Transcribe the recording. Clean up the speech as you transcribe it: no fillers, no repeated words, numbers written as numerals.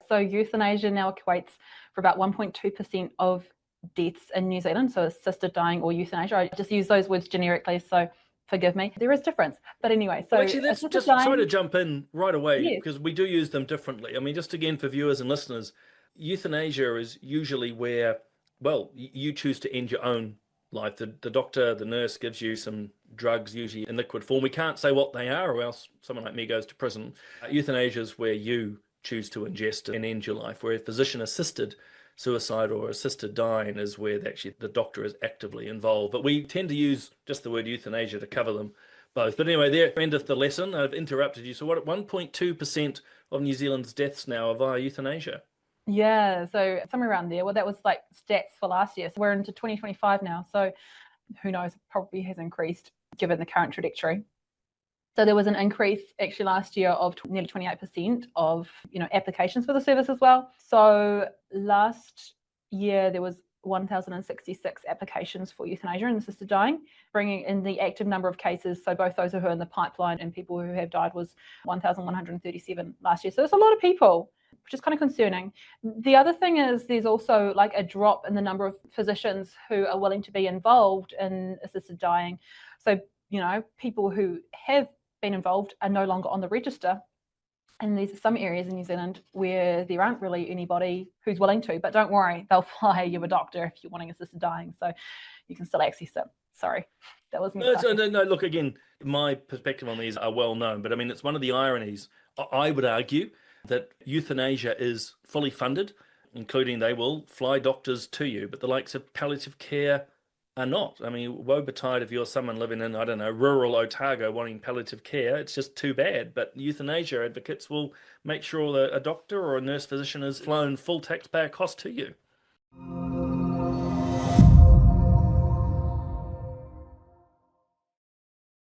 So euthanasia now equates for about 1.2% of deaths in New Zealand, so assisted dying or euthanasia. I just use those words generically, so forgive me. There is difference. But anyway, so actually, let's just, sorry to jump in right away, because we do use them differently. I mean, just again for viewers and listeners, euthanasia is usually where, well, you choose to end your own life. The doctor, the nurse gives you some drugs, usually in liquid form. We can't say what they are, or else someone like me goes to prison. Euthanasia is where you choose to ingest and end your life, where physician-assisted suicide or assisted dying is where actually the doctor is actively involved. But we tend to use just the word euthanasia to cover them both. But anyway, there endeth the lesson. I've interrupted you. So what, 1.2% of New Zealand's deaths now are via euthanasia? Yeah, so somewhere around there. Well, that was like stats for last year. So we're into 2025 now. So who knows, probably has increased given the current trajectory. So there was an increase actually last year of nearly 28% of applications for the service as well. So last year there was 1,066 applications for euthanasia and assisted dying, bringing in the active number of cases. So both those who are in the pipeline and people who have died was 1,137 last year. So it's a lot of people, which is kind of concerning. The other thing is there's also like a drop in the number of physicians who are willing to be involved in assisted dying. So, people who have been involved are no longer on the register. And there's some areas in New Zealand where there aren't really anybody who's willing to, but don't worry, they'll fly you a doctor if you're wanting assisted dying, so you can still access it. Sorry, that was me. No, look, again, my perspective on these are well known, but I mean, it's one of the ironies. I would argue that euthanasia is fully funded, including they will fly doctors to you, but the likes of palliative care are not. I mean, woe betide if you're someone living in, I don't know, rural Otago wanting palliative care. It's just too bad. But euthanasia advocates will make sure that a doctor or a nurse physician is flown full taxpayer cost to you.